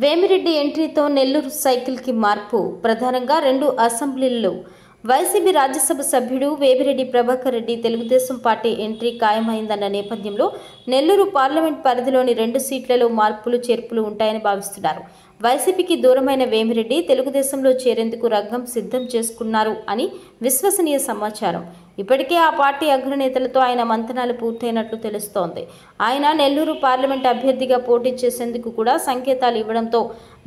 వేమిరెడ్డి ఎంట్రీతో నెల్లూరు సైకిల్కి మార్పు. ప్రధానంగా 2 అసెంబ్లీల్లో వైసీపీ రాజ్యసభ సభ్యుడు వేమిరెడ్డి ప్రభాకర్ రెడ్డి తెలుగుదేశం పార్టీ ఎంట్రీ ఖాయమైందన్న నేపథ్యంలో నెల్లూరు పార్లమెంట్ పరిధిలోని 2 సీట్లలో మార్పులు చేర్పులు ఉంటాయని భావిస్తున్నారు. వైసీపీకి దూరమైన వేమిరెడ్డి తెలుగుదేశంలో చేరేందుకు రంగం సిద్ధం చేసుకున్నారు అని విశ్వసనీయ సమాచారం. ఇప్పటికే ఆ పార్టీ అగ్రనేతలతో ఆయన మంతనాలు పూర్తయినట్లు తెలుస్తోంది. ఆయన నెల్లూరు పార్లమెంట్ అభ్యర్థిగా పోటీ చేసేందుకు కూడా సంకేతాలు ఇవ్వడంతో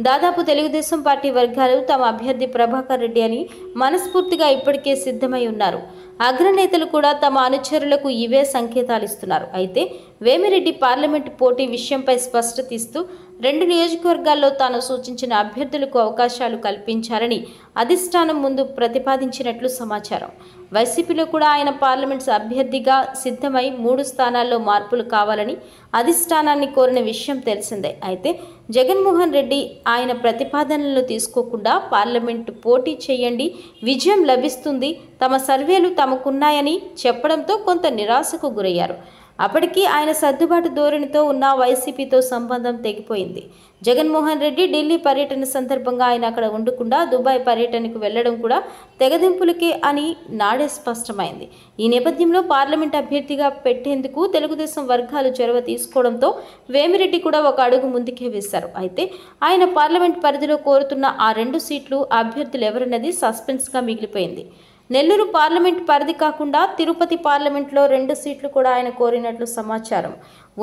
దాదాపు తెలుగుదేశం పార్టీ వర్గాలు తమ అభ్యర్థి ప్రభాకర్ రెడ్డి అని మనస్ఫూర్తిగా ఇప్పటికే సిద్ధమై ఉన్నారు. అగ్రనేతలు కూడా తమ అనుచరులకు ఇవే సంకేతాలు ఇస్తున్నారు. అయితే వేమిరెడ్డి పార్లమెంటు పోటీ విషయంపై స్పష్టత ఇస్తూ 2 నియోజకవర్గాల్లో తాను సూచించిన అభ్యర్థులకు అవకాశాలు కల్పించాలని అధిష్టానం ముందు ప్రతిపాదించినట్లు సమాచారం. వైసీపీలో కూడా ఆయన పార్లమెంట్ అభ్యర్థిగా సిద్ధమై 3 స్థానాల్లో మార్పులు కావాలని అధిష్టానాన్ని కోరిన విషయం తెలిసిందే. అయితే జగన్మోహన్ రెడ్డి ఆయన ప్రతిపాదనలను తీసుకోకుండా పార్లమెంటు పోటీ చేయండి, విజయం లభిస్తుంది, తమ సర్వేలు తమకున్నాయని చెప్పడంతో కొంత నిరాశకు గురయ్యారు. అప్పటికీ ఆయన సర్దుబాటు ధోరణితో ఉన్న వైసీపీతో సంబంధం తెగిపోయింది. జగన్మోహన్ రెడ్డి ఢిల్లీ పర్యటన సందర్భంగా ఆయన అక్కడ ఉండకుండా దుబాయ్ పర్యటనకు వెళ్లడం కూడా తెగదింపులకే అని నాడే స్పష్టమైంది. ఈ నేపథ్యంలో పార్లమెంట్ అభ్యర్థిగా పెట్టేందుకు తెలుగుదేశం వర్గాలు చొరవ తీసుకోవడంతో వేమిరెడ్డి కూడా ఒక అడుగు ముందుకే వేశారు. అయితే ఆయన పార్లమెంట్ పరిధిలో కోరుతున్న ఆ 2 సీట్లు అభ్యర్థులు ఎవరన్నది సస్పెన్స్గా మిగిలిపోయింది. నెల్లూరు పార్లమెంట్ పరిధి కాకుండా తిరుపతి పార్లమెంట్లో 2 సీట్లు కూడా ఆయన కోరినట్లు సమాచారం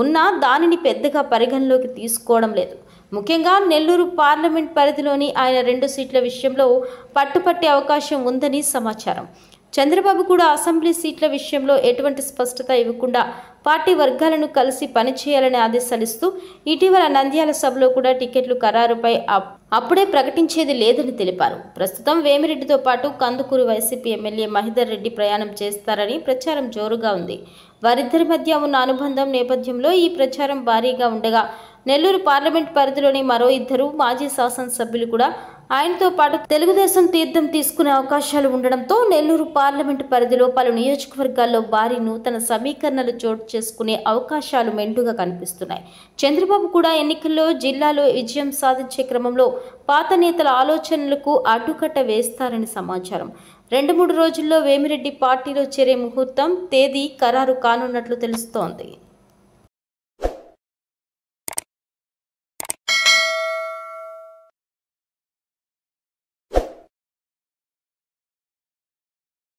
ఉన్నా దానిని పెద్దగా పరిగణలోకి తీసుకోవడం లేదు. ముఖ్యంగా నెల్లూరు పార్లమెంట్ పరిధిలోని ఆయన 2 సీట్ల విషయంలో పట్టుపట్టే అవకాశం ఉందని సమాచారం. చంద్రబాబు కూడా అసెంబ్లీ సీట్ల విషయంలో ఎటువంటి స్పష్టత ఇవ్వకుండా పార్టీ వర్గాలను కలిసి పనిచేయాలని ఆదేశాలిస్తూ ఇటీవల నంద్యాల సభలో కూడా టికెట్లు ఖరారుపై అప్పుడే ప్రకటించేది లేదని తెలిపారు. ప్రస్తుతం వేమిరెడ్డితో పాటు కందుకూరు వైసీపీ ఎమ్మెల్యే మహిదర్ రెడ్డి ప్రయాణం చేస్తారని ప్రచారం జోరుగా ఉంది. వారిద్దరి మధ్య ఉన్న అనుబంధం నేపథ్యంలో ఈ ప్రచారం భారీగా ఉండగా నెల్లూరు పార్లమెంట్ పరిధిలోని మరో 2 మాజీ శాసనసభ్యులు కూడా ఆయనతో పాటు తెలుగుదేశం తీర్థం తీసుకునే అవకాశాలు ఉండడంతో నెల్లూరు పార్లమెంటు పరిధిలో పలు నియోజకవర్గాల్లో భారీ నూతన సమీకరణలు చోటు చేసుకునే అవకాశాలు మెండుగా కనిపిస్తున్నాయి. చంద్రబాబు కూడా ఎన్నికల్లో జిల్లాలో విజయం సాధించే క్రమంలో పాత నేతల ఆలోచనలకు అడ్డుకట్ట వేస్తారని సమాచారం. 2-3 రోజుల్లో వేమిరెడ్డి పార్టీలో చేరే ముహూర్తం, తేదీ ఖరారు కానున్నట్లు తెలుస్తోంది.